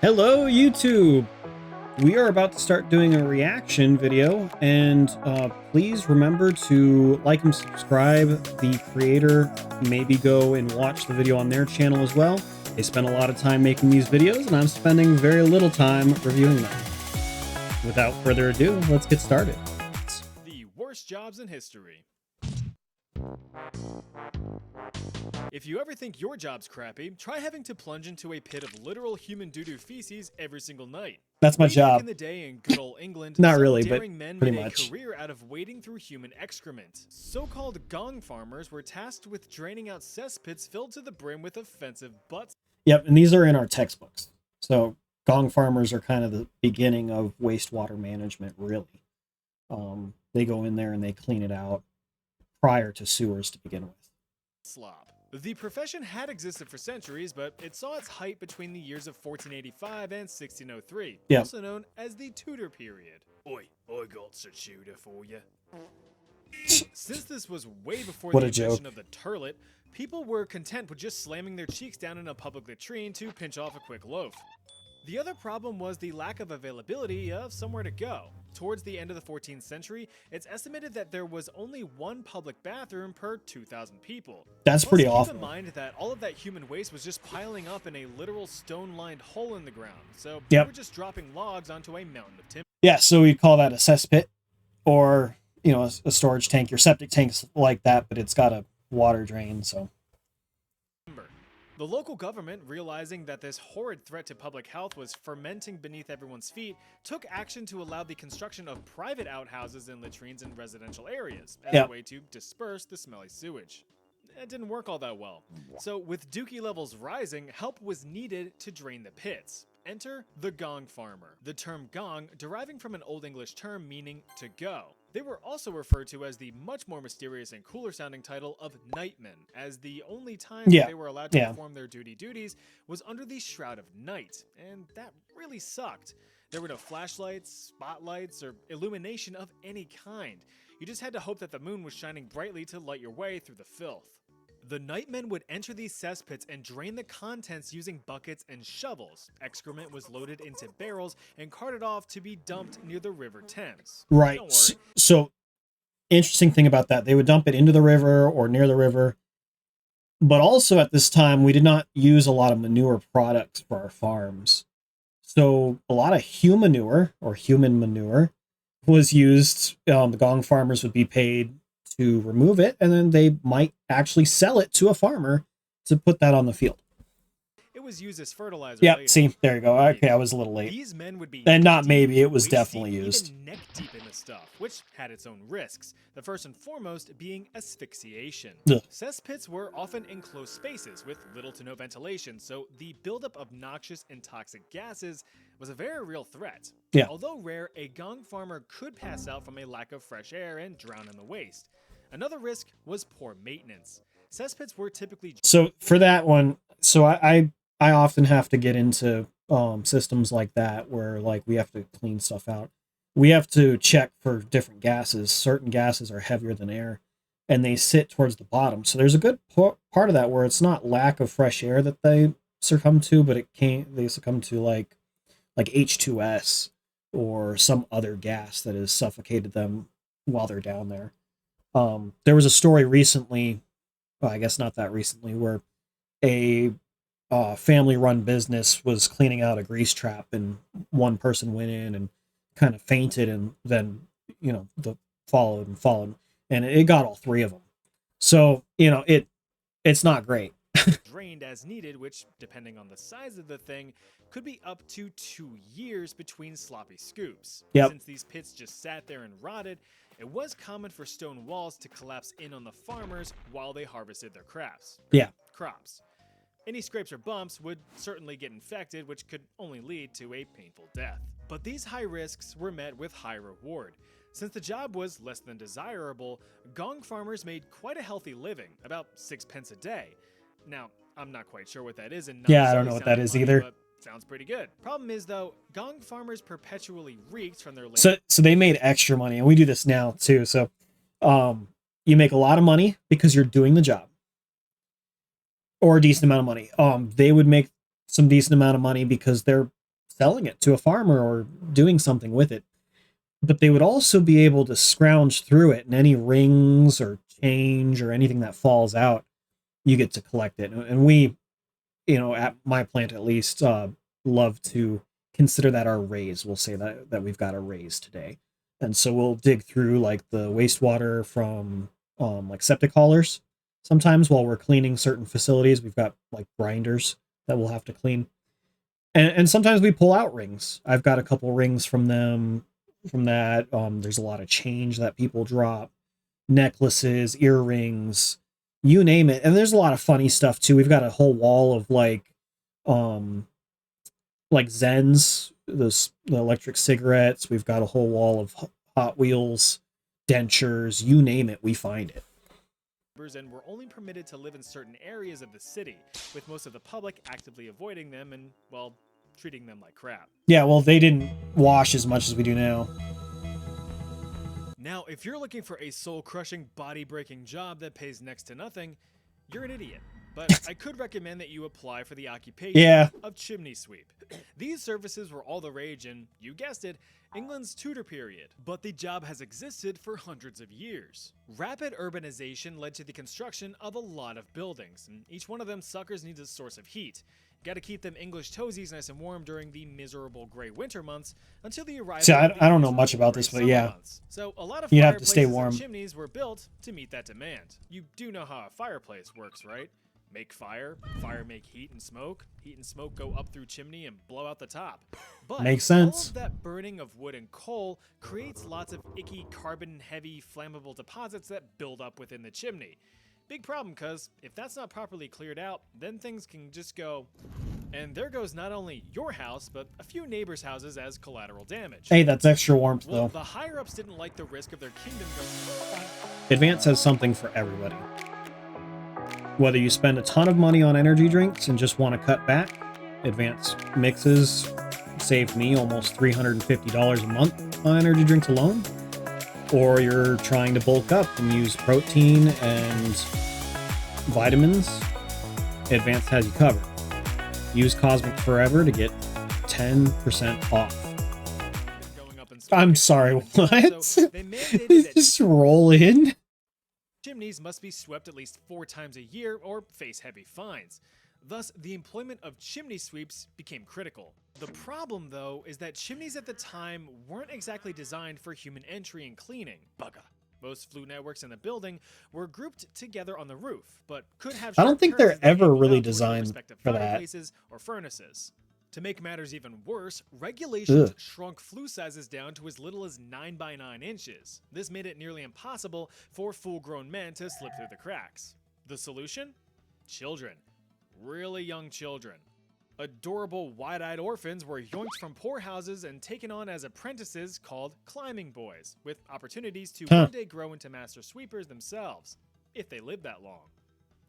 Hello, YouTube! We are about to start doing a reaction video, and please remember to like and subscribe. The creator, maybe go and watch the video on their channel as well. They spend a lot of time making these videos, and I'm spending very little time reviewing them. Without further ado, let's get started. The worst jobs in history. If you ever think your job's crappy, try having to plunge into a pit of literal human doo-doo feces every single night. That's my Way job. Back in the day in good old England, Not some really, but daring men pretty made much. a career out of wading through human excrement. So-called gong farmers were tasked with draining out cesspits filled to the brim with offensive butts. Yep, and these are in our textbooks. So gong farmers are kind of the beginning of wastewater management, really. They go in there and they clean it out prior to sewers to begin with. Slop. The profession had existed for centuries, but it saw its height between the years of 1485 and 1603, Yep. also known as the Tudor period. Oi, I got a shooter for you. Since this was way before What the a joke. invention of the turlet, people were content with just slamming their cheeks down in a public latrine to pinch off a quick loaf. The other problem was the lack of availability of somewhere to go. Towards the end of the 14th century, it's estimated that there was only one public bathroom per 2,000 people. That's Plus, pretty keep awful. in mind that all of that human waste was just piling up in a literal stone-lined hole in the ground, so they Yep. were just dropping logs onto a mountain of timber. Yeah, so we call that a cesspit, or a storage tank. Your septic tank's like that, but it's got a water drain. So The local government, realizing that this horrid threat to public health was fermenting beneath everyone's feet, took action to allow the construction of private outhouses and latrines in residential areas as Yep. a way to disperse the smelly sewage. It didn't work all that well. So with dookie levels rising, help was needed to drain the pits. Enter the gong farmer. The term gong deriving from an Old English term meaning to go. They were also referred to as the much more mysterious and cooler sounding title of nightmen, as the only time Yeah. that they were allowed to Yeah. perform their duties was under the shroud of night, and that really sucked. There were no flashlights, spotlights, or illumination of any kind. You just had to hope that the moon was shining brightly to light your way through the filth. The nightmen would enter these cesspits and drain the contents using buckets and shovels. Excrement was loaded into barrels and carted off to be dumped near the River Thames. right. Don't worry. So interesting thing about that, they would dump it into the river or near the river. But also at this time, we did not use a lot of manure products for our farms. So a lot of human manure was used. The gong farmers would be paid to remove it, and then they might actually sell it to a farmer to put that on the field. It was used as fertilizer Yep, later. see, there you go. Okay, I was a little late. These men would be And not knee-deep, maybe, it was waist definitely deep, used. even neck deep in the stuff, which had its own risks. The first and foremost being asphyxiation. Ugh. Cesspits were often enclosed spaces with little to no ventilation, so the buildup of noxious and toxic gases was a very real threat. Yeah. Although rare, a gong farmer could pass out from a lack of fresh air and drown in the waste. Another risk was poor maintenance. Cesspits were typically So for that one, so I often have to get into systems like that where like we have to clean stuff out. We have to check for different gases. Certain gases are heavier than air, and they sit towards the bottom. So there's a good part of that where it's not lack of fresh air that they succumb to, but they succumb to like H2S or some other gas that has suffocated them while they're down there. There was a story recently, well, I guess not that recently, where a family-run business was cleaning out a grease trap, and one person went in and kind of fainted, and then followed, and it got all three of them. So it's not great. drained as needed, which, depending on the size of the thing, could be up to 2 years between sloppy scoops. Yep. Since these pits just sat there and rotted, it was common for stone walls to collapse in on the farmers while they harvested their crops. Any scrapes or bumps would certainly get infected, which could only lead to a painful death. But these high risks were met with high reward. Since the job was less than desirable, gong farmers made quite a healthy living, about 6 pence a day. Now, I'm not quite sure what that is, and Yeah, I don't know what that is either. But sounds pretty good. Problem is, though, gong farmers perpetually reeked from their labor. So they made extra money, and we do this now too. So you make a lot of money because you're doing the job, or a decent amount of money. They would make some decent amount of money because they're selling it to a farmer or doing something with it. But they would also be able to scrounge through it, and any rings or change or anything that falls out, you get to collect it. And we, at my plant at least, love to consider that our raise. We'll say that we've got a raise today. And so we'll dig through like the wastewater from like septic haulers. Sometimes while we're cleaning certain facilities, we've got like grinders that we'll have to clean. And sometimes we pull out rings. I've got a couple rings from them from that. There's a lot of change that people drop, necklaces, earrings, you name it. And there's a lot of funny stuff too. We've got a whole wall of like Zens, the electric cigarettes. We've got a whole wall of Hot Wheels, dentures, you name it, we find it. And were only permitted to live in certain areas of the city, with most of the public actively avoiding them and, well, treating them like crap. Yeah, well, they didn't wash as much as we do now. Now, if you're looking for a soul-crushing, body-breaking job that pays next to nothing, you're an idiot. But I could recommend that you apply for the occupation of chimney sweep. These services were all the rage in, you guessed it, England's Tudor period. But the job has existed for hundreds of years. Rapid urbanization led to the construction of a lot of buildings, and each one of them suckers needs a source of heat. Got to keep them English toesies nice and warm during the miserable gray winter months until the arrival. See, I don't know much about this, but yeah. So a lot of you have to stay warm. And chimneys were built to meet that demand. You do know how a fireplace works, right? Make fire, fire make heat and smoke go up through chimney and blow out the top. But makes sense. All of that burning of wood and coal creates lots of icky carbon-heavy flammable deposits that build up within the chimney. Big problem, because if that's not properly cleared out, then things can just go, and there goes not only your house, but a few neighbors' houses as collateral damage. Hey, that's extra warmth, though. The higher-ups didn't like the risk of their kingdom going. Advance has something for everybody. Whether you spend a ton of money on energy drinks and just want to cut back, Advance mixes saved me almost $350 a month on energy drinks alone. Or you're trying to bulk up and use protein and vitamins, Advance has you covered. Use Cosmic Forever to get 10% off. I'm sorry, what? So they mandated that just roll in? Chimneys must be swept at least 4 times a year or face heavy fines. Thus, the employment of chimney sweeps became critical. The problem, though, is that chimneys at the time weren't exactly designed for human entry and cleaning. Bugger. Most flue networks in the building were grouped together on the roof, but could have. I don't think they're ever really designed for that. Or furnaces. To make matters even worse, regulations shrunk flue sizes down to as little as 9 by 9 inches. This made it nearly impossible for full-grown men to slip through the cracks. The solution? Children. Really young children. Adorable, wide-eyed orphans were yoinked from poor houses and taken on as apprentices called climbing boys, with opportunities to one day grow into master sweepers themselves, if they lived that long.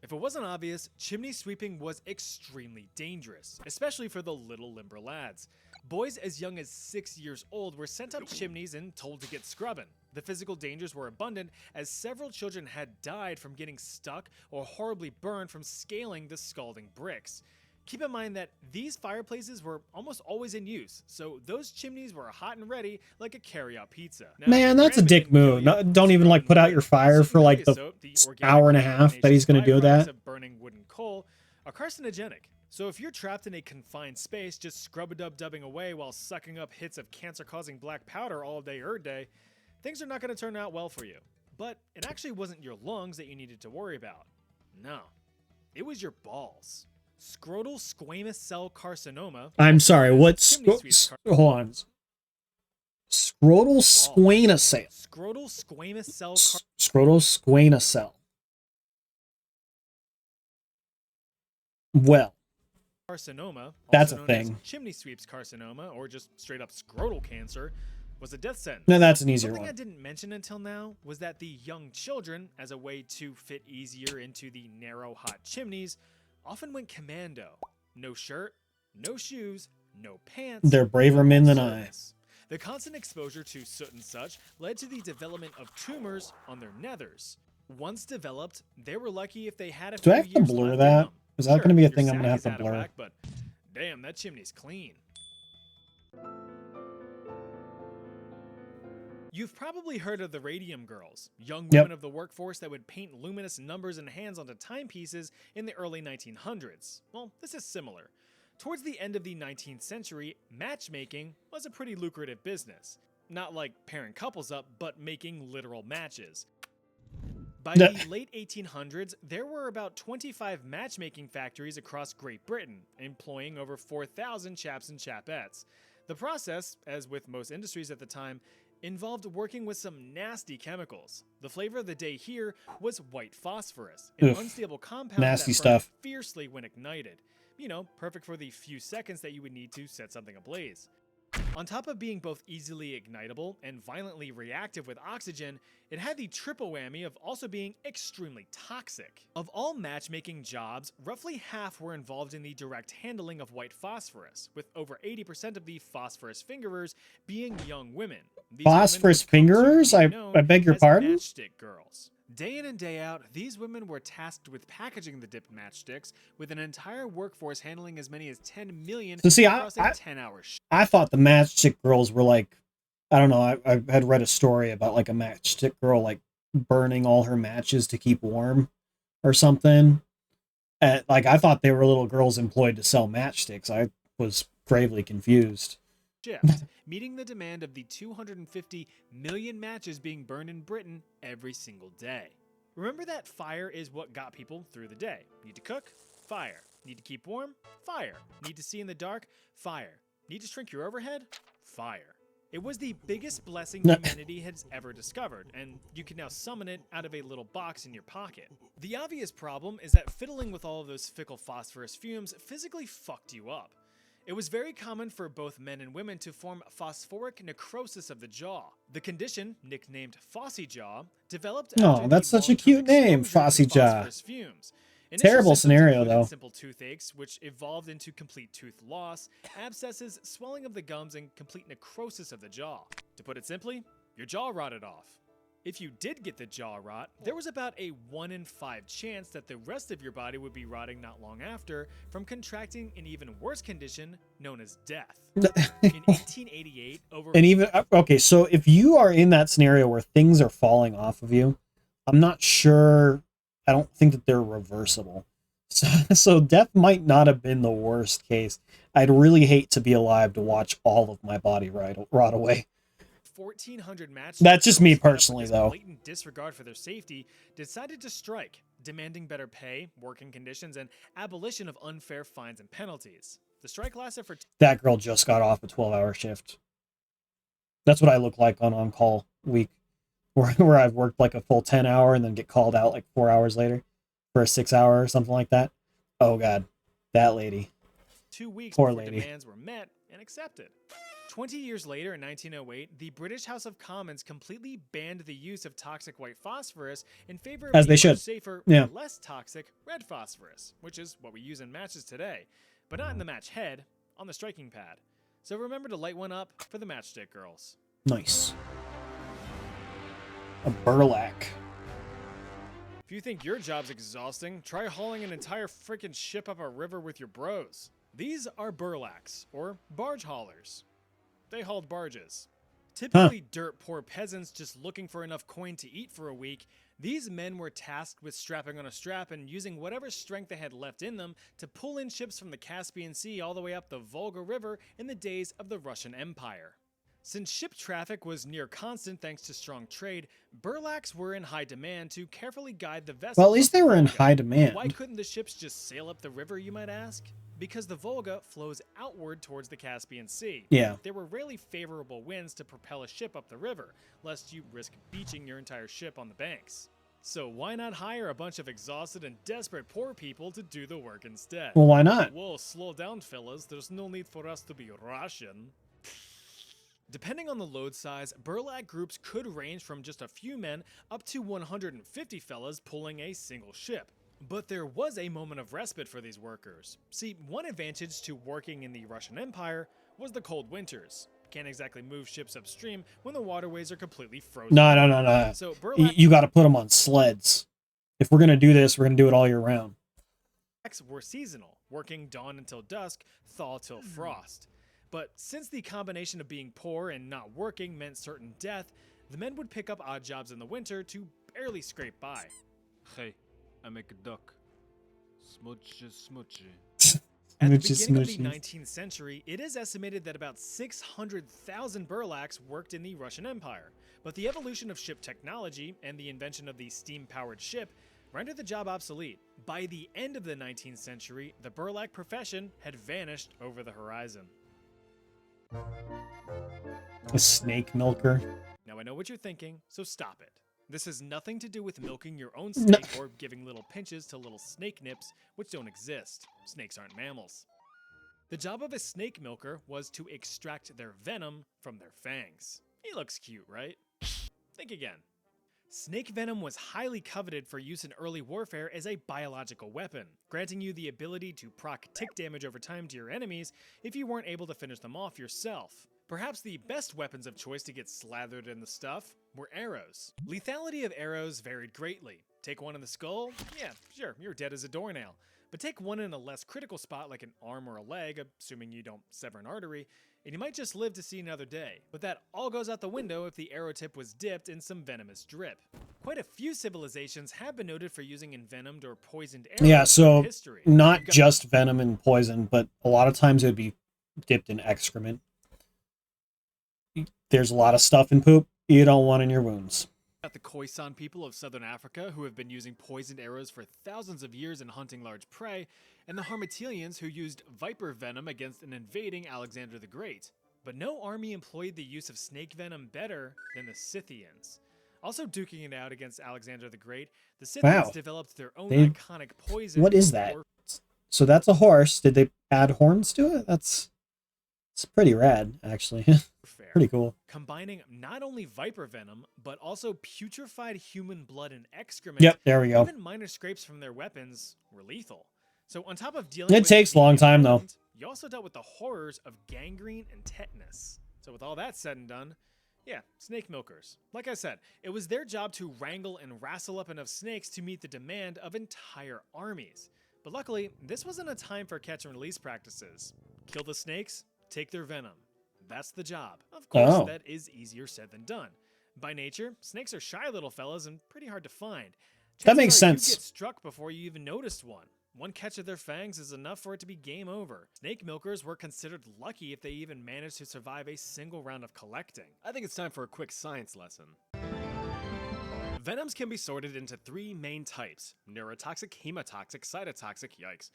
If it wasn't obvious, chimney sweeping was extremely dangerous, especially for the little limber lads. Boys as young as 6 years old were sent up chimneys and told to get scrubbing. The physical dangers were abundant, as several children had died from getting stuck or horribly burned from scaling the scalding bricks. Keep in mind that these fireplaces were almost always in use, so those chimneys were hot and ready like a carry-out pizza. Now, man, that's a dick move. No, don't even like put out your fire for like the hour and a half that he's going to do that. Of burning wood and coal are carcinogenic. So if you're trapped in a confined space just scrub-a-dub-dubbing away while sucking up hits of cancer-causing black powder all day day, things are not going to turn out well for you. But it actually wasn't your lungs that you needed to worry about. No, it was your balls. Scrotal squamous cell carcinoma. I'm sorry, what's hold on. Scrotal squamous cell. Scrotal squamous cell. Scrotal squamous cell. Well, carcinoma. That's a thing. Chimney sweeps carcinoma, or just straight up scrotal cancer, was a death sentence. No, that's an easier one. Something I didn't mention until now was that the young children, as a way to fit easier into the narrow, hot chimneys, often went commando. No shirt, no shoes, no pants. They're braver men than I. The constant exposure to soot and such led to the development of tumors on their nethers. Once developed, they were lucky if they had a few years left. Do I have to blur that? Is that going to be a thing I'm going to have to blur? But damn, that chimney's clean. You've probably heard of the radium girls, young Yep. women of the workforce that would paint luminous numbers and hands onto timepieces in the early 1900s. Well, this is similar. Towards the end of the 19th century, matchmaking was a pretty lucrative business. Not like pairing couples up, but making literal matches. By the late 1800s, there were about 25 matchmaking factories across Great Britain, employing over 4,000 chaps and chapettes. The process, as with most industries at the time, involved working with some nasty chemicals. The flavor of the day here was white phosphorus, an unstable compound nasty that burned stuff fiercely when ignited. You know, perfect for the few seconds that you would need to set something ablaze. On top of being both easily ignitable and violently reactive with oxygen, it had the triple whammy of also being extremely toxic. Of all matchmaking jobs, roughly half were involved in the direct handling of white phosphorus, with over 80% of the phosphorus fingerers being young women. These phosphorus fingerers? I beg your pardon? Matchstick girls. Day in and day out, these women were tasked with packaging the dipped matchsticks, with an entire workforce handling as many as 10 million across a 10-hour shift. I thought the matchstick girls were like, I don't know, I had read a story about like a matchstick girl like burning all her matches to keep warm or something. Like I thought they were little girls employed to sell matchsticks. I was gravely confused. Shift, meeting the demand of the 250 million matches being burned in Britain every single day. Remember that fire is what got people through the day. Need to cook? Fire. Need to keep warm? Fire. Need to see in the dark? Fire. Need to shrink your overhead? Fire. It was the biggest blessing humanity has ever discovered, and you can now summon it out of a little box in your pocket. The obvious problem is that fiddling with all of those fickle phosphorus fumes physically fucked you up. It was very common for both men and women to form phosphoric necrosis of the jaw. The condition, nicknamed Fossy Jaw, developed after that's such a cute name, Fossy Jaw. Fumes. Terrible scenario, though. Simple toothaches, which evolved into complete tooth loss, abscesses, swelling of the gums, and complete necrosis of the jaw. To put it simply, your jaw rotted off. If you did get the jaw rot, there was about a 1 in 5 chance that the rest of your body would be rotting not long after from contracting an even worse condition known as death. In 1888, okay, so if you are in that scenario where things are falling off of you, I'm not sure. I don't think that they're reversible. So death might not have been the worst case. I'd really hate to be alive to watch all of my body rot away. 1,400 matches. That's just me personally, though. Blatant disregard for their safety, decided to strike, demanding better pay, working conditions, and abolition of unfair fines and penalties. The strike lasted for. That girl just got off a 12-hour shift. That's what I look like on on-call week, where I've worked like a full 10-hour and then get called out like 4 hours later for a 6-hour or something like that. Oh God, that lady. 2 weeks Poor before lady. Demands were met and accepted. 20 years later, in 1908, the British House of Commons completely banned the use of toxic white phosphorus in favor of the safer, less toxic red phosphorus, which is what we use in matches today, but not in the match head, on the striking pad. So remember to light one up for the matchstick girls. Nice. A burlap. If you think your job's exhausting, try hauling an entire freaking ship up a river with your bros. These are burlacs, or barge haulers. They hauled barges. Typically dirt-poor peasants just looking for enough coin to eat for a week, these men were tasked with strapping on a strap and using whatever strength they had left in them to pull in ships from the Caspian Sea all the way up the Volga River in the days of the Russian Empire. Since ship traffic was near constant thanks to strong trade, burlaks were in high demand to carefully guide the vessels. Well, at least they were in high demand. Why couldn't the ships just sail up the river, you might ask? Because the Volga flows outward towards the Caspian Sea. Yeah. There were rarely favorable winds to propel a ship up the river, lest you risk beaching your entire ship on the banks. So why not hire a bunch of exhausted and desperate poor people to do the work instead? Well, why not? Whoa, slow down, fellas. There's no need for us to be Russian. Depending on the load size, burlak groups could range from just a few men up to 150 fellas pulling a single ship. But there was a moment of respite for these workers. See, one advantage to working in the Russian Empire was the cold winters. Can't exactly move ships upstream when the waterways are completely frozen. No. So you got to put them on sleds. If we're going to do this, we're going to do it all year round. Were seasonal, working dawn until dusk, thaw till frost. But since the combination of being poor and not working meant certain death, the men would pick up odd jobs in the winter to barely scrape by. Hey, I make a duck. Smudge, smudge. At the beginning of the 19th century, it is estimated that about 600,000 burlaks worked in the Russian Empire. But the evolution of ship technology and the invention of the steam-powered ship rendered the job obsolete. By the end of the 19th century, the burlak profession had vanished over the horizon. A snake milker. Now I know what you're thinking, so stop it. This has nothing to do with milking your own snake or giving little pinches to little snake nips, which don't exist. Snakes aren't mammals. The job of a snake milker was to extract their venom from their fangs. He looks cute, right? Think again. Snake venom was highly coveted for use in early warfare as a biological weapon, granting you the ability to proc tick damage over time to your enemies if you weren't able to finish them off yourself. Perhaps the best weapons of choice to get slathered in the stuff were arrows. Lethality of arrows varied greatly. Take one in the skull? Yeah, sure, you're dead as a doornail. But take one in a less critical spot like an arm or a leg, assuming you don't sever an artery, and you might just live to see another day. But that all goes out the window if the arrow tip was dipped in some venomous drip. Quite a few civilizations have been noted for using envenomed or poisoned arrows. Yeah, so in history. not just venom and poison, but a lot of times it would be dipped in excrement. There's a lot of stuff in poop you don't want in your wounds. Got the Khoisan people of southern Africa who have been using poisoned arrows for thousands of years in hunting large prey, and the Harmatilians who used viper venom against an invading Alexander the Great. But no army employed the use of snake venom better than the Scythians. Also duking it out against Alexander the Great, the Scythians developed their own iconic poison. What is that? So that's a horse. Did they add horns to it? It's pretty rad, actually. Pretty cool. Combining not only viper venom, but also putrefied human blood and excrement. Yep, there we go. Even minor scrapes from their weapons were lethal. So on top of dealing it takes a long time, though. You also dealt with the horrors of gangrene and tetanus. So with all that said and done, yeah, snake milkers. Like I said, it was their job to wrangle and wrestle up enough snakes to meet the demand of entire armies. But luckily, this wasn't a time for catch and release practices. Kill the snakes, take their venom. That's the job. Of course, that is easier said than done. By nature, snakes are shy little fellas and pretty hard to find. That makes sense. You get struck before you even noticed one. One catch of their fangs is enough for it to be game over. Snake milkers were considered lucky if they even managed to survive a single round of collecting. I think it's time for a quick science lesson. Venoms can be sorted into three main types: neurotoxic, hemotoxic, cytotoxic, yikes.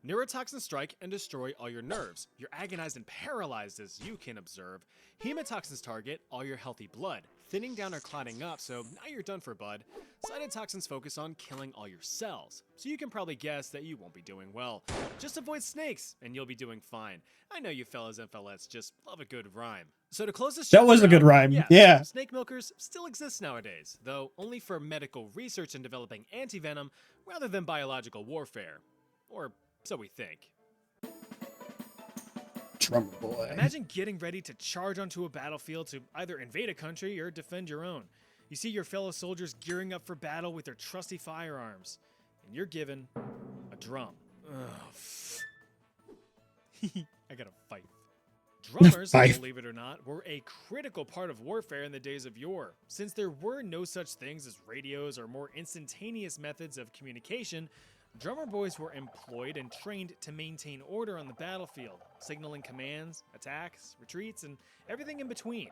Neurotoxins strike and destroy all your nerves. You're agonized and paralyzed, as you can observe. Hemotoxins target all your healthy blood, thinning down or clotting up, so now you're done for, bud. Cytotoxins focus on killing all your cells, so you can probably guess that you won't be doing well. Just avoid snakes, and you'll be doing fine. I know you fellas and fellettes just love a good rhyme. So to close this that was a good rhyme. Yeah. Snake milkers still exist nowadays, though only for medical research and developing antivenom rather than biological warfare. Or so we think. Drummer boy. Imagine getting ready to charge onto a battlefield to either invade a country or defend your own. You see your fellow soldiers gearing up for battle with their trusty firearms, and you're given a drum. I gotta fight. Drummers, believe it or not, were a critical part of warfare in the days of yore. Since there were no such things as radios or more instantaneous methods of communication, drummer boys were employed and trained to maintain order on the battlefield, signaling commands, attacks, retreats, and everything in between.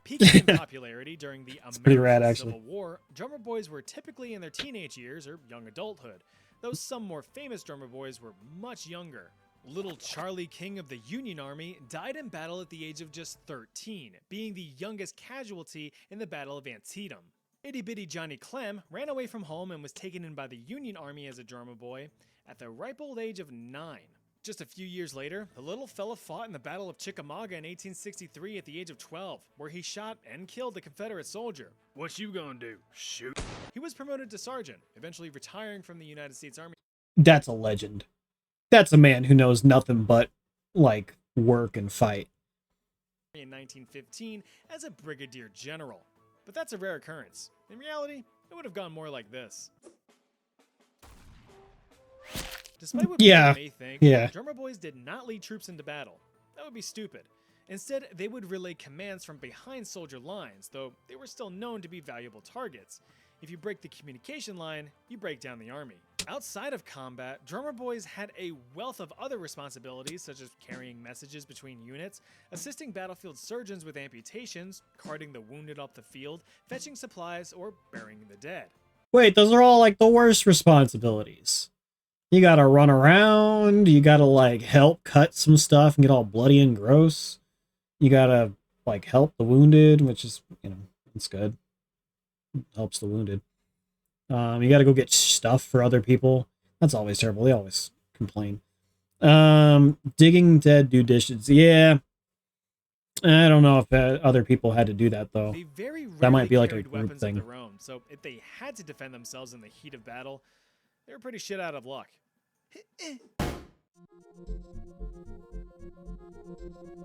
Peaking in popularity during the American Civil War, drummer boys were typically in their teenage years or young adulthood, though some more famous drummer boys were much younger. Little Charlie King of the Union Army died in battle at the age of just 13, being the youngest casualty in the Battle of Antietam. Itty-bitty Johnny Clem ran away from home and was taken in by the Union Army as a drummer boy at the ripe old age of 9. Just a few years later, the little fella fought in the Battle of Chickamauga in 1863 at the age of 12, where he shot and killed a Confederate soldier. What you gonna do? Shoot? He was promoted to sergeant, eventually retiring from the United States Army. That's a legend. That's a man who knows nothing but, like, work and fight. In 1915 as a brigadier general. But that's a rare occurrence. In reality, it would have gone more like this. Despite what Yeah. people may think, Yeah. drummer boys did not lead troops into battle. That would be stupid. Instead, they would relay commands from behind soldier lines, though they were still known to be valuable targets. If you break the communication line, you break down the army. Outside of combat, drummer boys had a wealth of other responsibilities, such as carrying messages between units, assisting battlefield surgeons with amputations, carting the wounded off the field, fetching supplies, or burying the dead. Wait, those are all like the worst responsibilities. You gotta run around, you gotta like help cut some stuff and get all bloody and gross. You gotta like help the wounded, which is, it's good. Helps the wounded. You gotta go get stuff for other people. That's always terrible. They always complain. Digging dead, do dishes. Yeah. I don't know if other people had to do that though. They very That might be like a carried group weapons thing. of their own, so if they had to defend themselves in the heat of battle, they were pretty shit out of luck.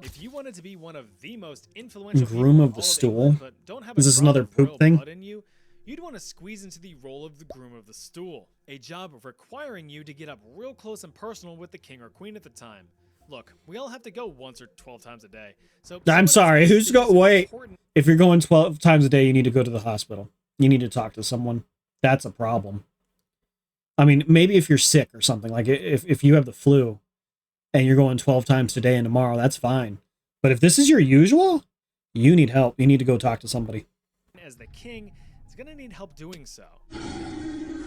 If you wanted to be one of the most influential Groom people of in the all stool? England, but don't have Is a this drop another of poop royal thing? blood in you, you'd want to squeeze into the role of the groom of the stool, a job requiring you to get up real close and personal with the king or queen at the time. Look, we all have to go once or 12 times a day. So I'm sorry, who's going? wait. If you're going 12 times a day, you need to go to the hospital. You need to talk to someone. That's a problem. I mean, maybe if you're sick or something, like if you have the flu and you're going 12 times today and tomorrow, that's fine. But if this is your usual, you need help. You need to go talk to somebody. As the king, is going to need help doing so.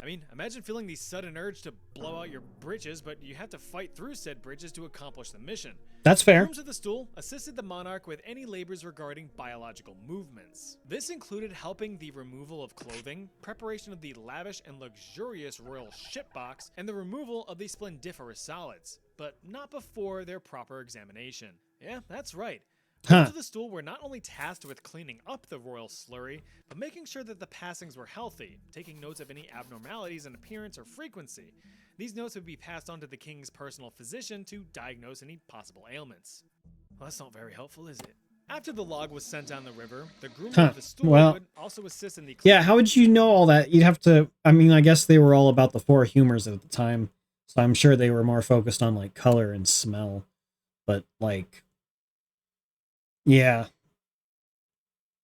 I mean, imagine feeling the sudden urge to blow out your britches, but you have to fight through said britches to accomplish the mission. That's fair. Grooms of the Stool assisted the monarch with any labors regarding biological movements. This included helping the removal of clothing, preparation of the lavish and luxurious royal shipbox, and the removal of the splendiferous solids, but not before their proper examination. Yeah, that's right. Grooms of the Stool were not only tasked with cleaning up the royal slurry, but making sure that the passings were healthy, taking notes of any abnormalities in appearance or frequency. These notes would be passed on to the king's personal physician to diagnose any possible ailments. Well, that's not very helpful, is it? After the log was sent down the river, the groom of the stool would also assist in the cleaning. Yeah, how would you know all that? You'd have to, I mean, I guess they were all about the four humors at the time, so I'm sure they were more focused on like color and smell. But like, yeah,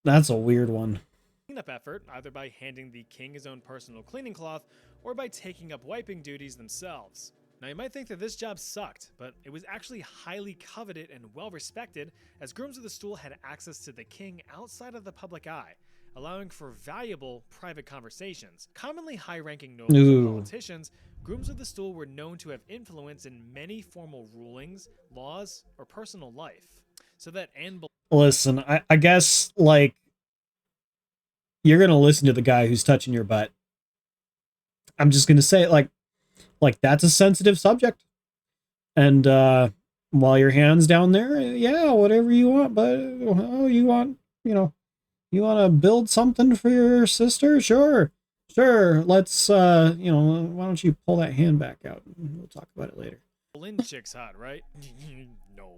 that's a weird one. Cleanup effort, either by handing the king his own personal cleaning cloth or by taking up wiping duties themselves. Now you might think that this job sucked, but it was actually highly coveted and well respected, as grooms of the stool had access to the king outside of the public eye, allowing for valuable private conversations. Commonly high-ranking nobles and politicians, grooms of the stool were known to have influence in many formal rulings, laws, or personal life. So that listen, I guess, like, you're going to listen to the guy who's touching your butt. I'm just going to say, like, that's a sensitive subject. And while your hand's down there, yeah, whatever you want, but you want to build something for your sister? Sure. Let's, why don't you pull that hand back out? We'll talk about it later. Berlin chick's hot, right? No.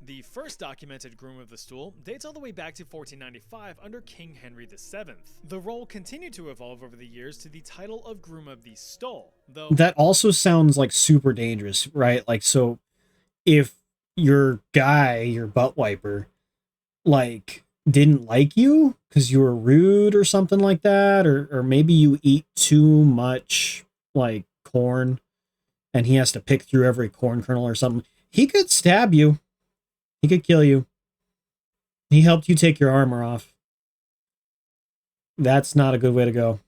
The first documented groom of the stool dates all the way back to 1495 under King Henry VII. The role continued to evolve over the years to the title of groom of the stole, though... That also sounds like super dangerous, right? Like, so if your guy, your butt wiper, like, didn't like you because you were rude or something like that, or maybe you eat too much, like, corn, and he has to pick through every corn kernel or something, he could stab you. He could kill you. He helped you take your armor off. That's not a good way to go.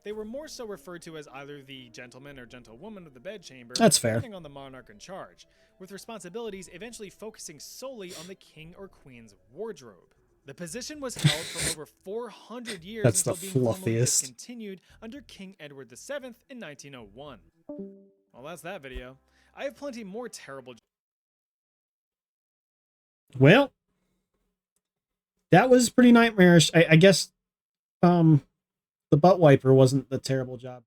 They were more so referred to as either the gentleman or gentlewoman of the bedchamber, that's fair, depending on the monarch in charge, with responsibilities eventually focusing solely on the king or queen's wardrobe. The position was held for over 400 years that's until the being formally fluffiest. discontinued under King Edward VII in 1901. Well, that's that video. I have plenty more terrible... Well, that was pretty nightmarish. I guess the butt wiper wasn't the terrible job.